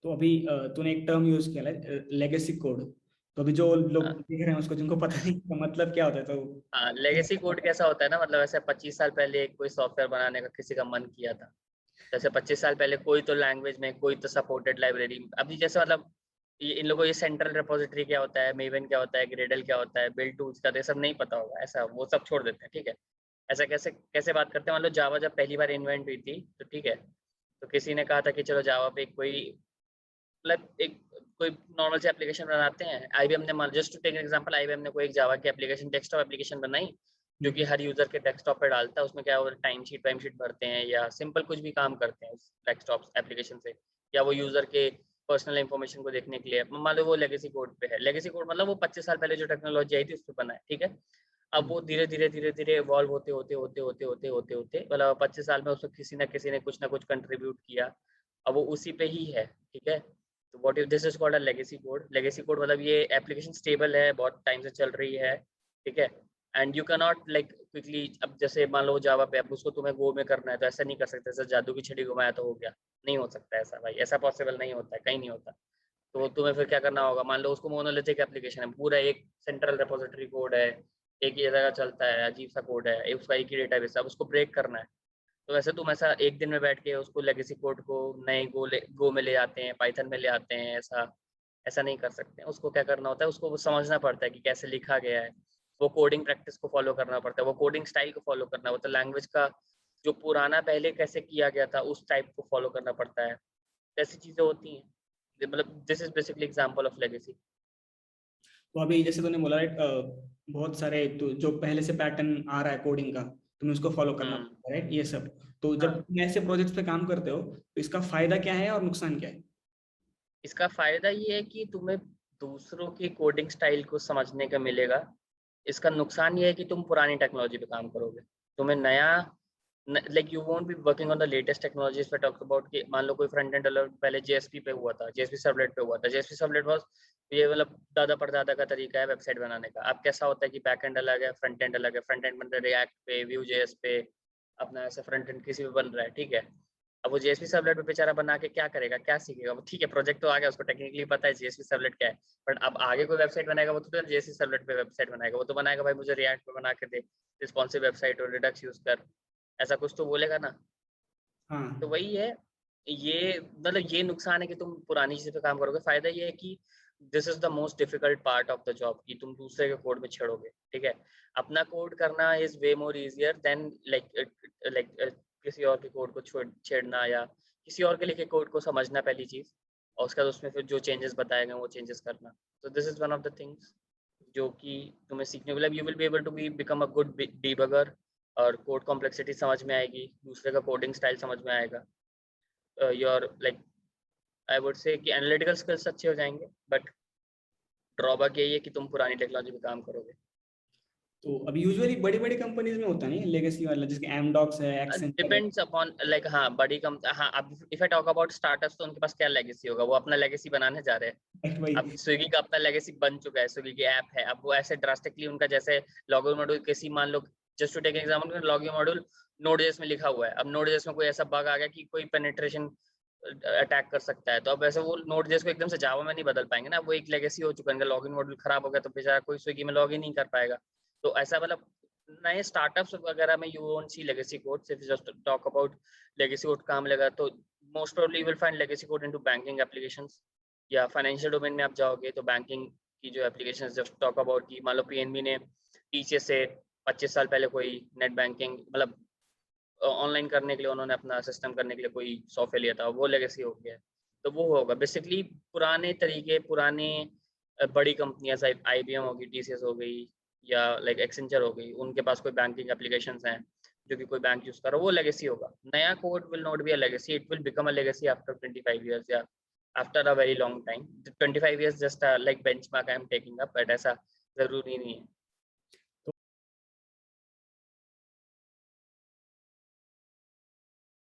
तो अभी तूने एक टर्म यूज किया है लेगेसी कोड। तो अभी जो लोग हाँ देख रहे हैं उसको, जिनको पता नहीं इसका मतलब क्या होता है, तो हाँ, लेगेसी कोड कैसा होता है ना, मतलब ऐसे 25 साल पहले एक कोई सॉफ्टवेयर बनाने का किसी का मन किया था। जैसे 25 साल पहले कोई तो लैंग्वेज में, कोई तो सपोर्टेड लाइब्रेरी। अभी जैसे मतलब ये इन लोगों को ये सेंट्रल रिपोजिटरी क्या होता है, मेवन क्या होता है, ग्रेडल क्या होता है, बिल्ड टूल्स का, तो ये सब नहीं पता होगा। ऐसा वो सब छोड़ देते हैं, ठीक है। ऐसा कैसे कैसे बात करते हैं, मान लो जावा जब पहली बार इन्वेंट हुई थी, तो ठीक है, तो किसी ने कहा था कि चलो जावा पे कोई मतलब एक कोई नॉर्मल से एप्लीकेशन बनाते हैं। आईबीएम ने, मान just to take example, IBM ने कोई एक जावा की एप्लीकेशन, डेस्कटॉप एप्लीकेशन बनाई, जो कि हर यूजर के डेस्कटॉप पे डालता है। उसमें क्या वो टाइम शीट भरते हैं या सिंपल कुछ भी काम करते हैं उस डेस्कटॉप एप्लीकेशन से, या वो यूजर के पर्सनल इन्फॉर्मेशन को देखने के लिए। मान लो वो लेगेसी कोड पे है। लेगेसी कोड मतलब वो 25 साल पहले जो टेक्नोलॉजी आई थी उस पर बना है, ठीक है। अब वो धीरे धीरे इवॉल्व होते मतलब 25 साल में उसमें किसी ने कुछ ना कुछ कंट्रीब्यूट किया। अब वो उसी पे ही है, ठीक है। तो what is this is called a legacy code. Legacy code मतलब ये एप्लीकेशन स्टेबल है, बहुत टाइम से चल रही है, ठीक है। And you can not like quickly, अब जैसे मान लो जावा पे, अब उसको तुम्हें गो में करना है तो ऐसा नहीं कर सकते जैसे जादू की छड़ी घुमाया तो हो गया। नहीं हो सकता ऐसा भाई, ऐसा पॉसिबल नहीं होता है, कहीं नहीं होता। तो तुम्हें फिर क्या करना होगा, मान लो उसको मोनोलिथिक एप्लीकेशन है, पूरा एक सेंट्रल रिपोजिटरी कोड है, एक ही जगह चलता है, अजीब सा कोड है, उसका एक ही डेटाबेस है, अब उसको ब्रेक करना है। तो वैसे तुम ऐसा एक दिन में बैठ के उसको लेगेसी कोड को नए गो में ले आते हैं, पाइथन में ले आते हैं, ऐसा ऐसा नहीं कर सकते। उसको क्या करना होता है, उसको वो समझना पड़ता है कि कैसे लिखा गया है। वो कोडिंग प्रैक्टिस को फॉलो करना पड़ता है, वो कोडिंग स्टाइल को फॉलो करना होता है, लैंग्वेज का जो पुराना पहले कैसे किया गया था उस टाइप को फॉलो करना पड़ता है। ऐसी चीजें होती हैं, मतलब this is basically example of legacy. तो अभी जैसे तूने बोला राइट, बहुत सारे तो जो पहले से पैटर्न आ रहा है कोडिंग का, तुम्हें उसको फॉलो करना हम्म। पड़ता है, राइट, ये सब। तो जब हाँ, तुम ऐसे प्रोजेक्ट्स पे काम करते हो तो इसका फायदा क्या है और नुकसान क्या है? इसका फायदा ये है कि तुम्हें दूसरों की कोडिंग स्टाइल को समझने का मिलेगा। इसका नुकसान ये है कि तुम पुरानी टेक्नोलॉजी पे काम करोगे। तुम्हें नया, like you won't be working on the latest technologies पे टॉक अबाउट कि मान लो कोई फ्रंट एंड डेवलपमेंट पहले जेएसपी पे हुआ था, जेएसपी सर्वलेट पे हुआ था। जेएसपी सर्वलेट वाज ये मतलब दादा परदादा का तरीका है वेबसाइट बनाने का। अब कैसा होता है कि बैक एंड अलग है, फ्रंट एंड अलग है। फ्रंट एंड मतलब रिएक्ट पे, व्यू जेएस पे, अपना ऐसा फ्रंट एंड किसी पे बन रहा है, ठीक है। अब वो जेएसपी सर्वलेट पे बेचारा बना के क्या करेगा, क्या सीखेगा वो? ठीक है, प्रोजेक्ट तो आ गया, उसको टेक्निकली पता है जेएसपी सर्वलेट क्या है, बट अब आगे कोई वेबसाइट बनाएगा वो तो जेएसपी सर्वलेट पे वेबसाइट बनाएगा। वो तो बनाएगा भाई मुझे रिएक्ट पे बना के दे, रिस्पॉन्सिव वेबसाइट और रिडक्स यूज कर, ऐसा कुछ तो बोलेगा ना। तो हाँ। वही है। ये मतलब ये नुकसान है कि तुम पुरानी चीज़ पे काम करोगे। फायदा ये है कि this is the most difficult part of the job, कि तुम दूसरे के कोड में छेड़ोगे, ठीक है। अपना कोड करना is way more easier than like किसी और के कोड को छेड़ना, या किसी और के लिखे कोड को समझना, पहली चीज। और उसके बाद उसमें फिर जो चेंजेस बताए गए वो चेंजेस करना। तो this is one of the things जो कि तुम्हें सीखने को, मतलब you will be able to be become a good debugger, और कोड कॉम्प्लेक्सिटी समझ में आएगी, दूसरे का कोडिंग स्टाइल समझ में आएगा। Your like I would say कि एनालिटिकल स्किल्स अच्छे हो जाएंगे, बट ड्रॉबैक यही है कि तुम पुरानी टेक्नोलॉजी पे काम करोगे। तो अभी यूजुअली बड़ी बड़ी कंपनीज में होता नहीं लेगेसी वाला, जिसके एमडॉक्स है, एक्सेंचर है। डिपेंड्स अपॉन लाइक, हाँ बड़ी कम, हाँ अब if I talk about startups, तो उनके पास क्या लेगेसी होगा, वो अपना लेगेसी बनाने जा रहे हैं। राइट भाई। अब स्विगी का अपना लेगेसी बन चुका है, स्विगी की ऐप है। अब वो ऐसे ड्रास्टिकली उनका जैसे लॉगिन मॉड्यूल किसी, मान लो just to take example, login module Node JS में लिखा हुआ है। अब नोड जेएस में कोई ऐसा बग आ गया कि कोई पेनिट्रेशन अटैक कर सकता है, तो अब ऐसे वो नोड जेएस को एकदम से जावा में नहीं बदल पाएंगे ना। वो एक लेगेसी हो चुका है, लॉगिन मॉड्यूल खराब हो गया तो बेचारा कोई स्विगी में लॉग इन नहीं कर पाएगा। तो ऐसा मतलब नए स्टार्टअप्स वगैरह में you won't see legacy codes. If just talk about legacy code काम लगा, तो most probably you will find legacy code into banking applications, या फाइनेंशियल डोमेन में आप जाओगे तो बैंकिंग की जो एप्लीकेशन, जस्ट टॉक अबाउट की मान लो पीएनबी ने पीछे से 25 साल पहले कोई नेट बैंकिंग मतलब ऑनलाइन करने के लिए उन्होंने अपना सिस्टम करने के लिए कोई सॉफ्टवेयर लिया था, वो लेगेसी हो गया है। तो वो होगा बेसिकली पुराने तरीके, पुराने बड़ी कंपनियां, आईबीएम होगी, टीसीएस हो गई, या लाइक एक्सेंचर हो गई, उनके पास कोई बैंकिंग एप्लीकेशंस हैं जो कि कोई बैंक यूज कर रहा है, वो लेगेसी होगा। नया code will not be a legacy, it will become a legacy after 25 years, या after a very long time. 25 years just like benchmark I am taking up, but ऐसा जरूरी नहीं है।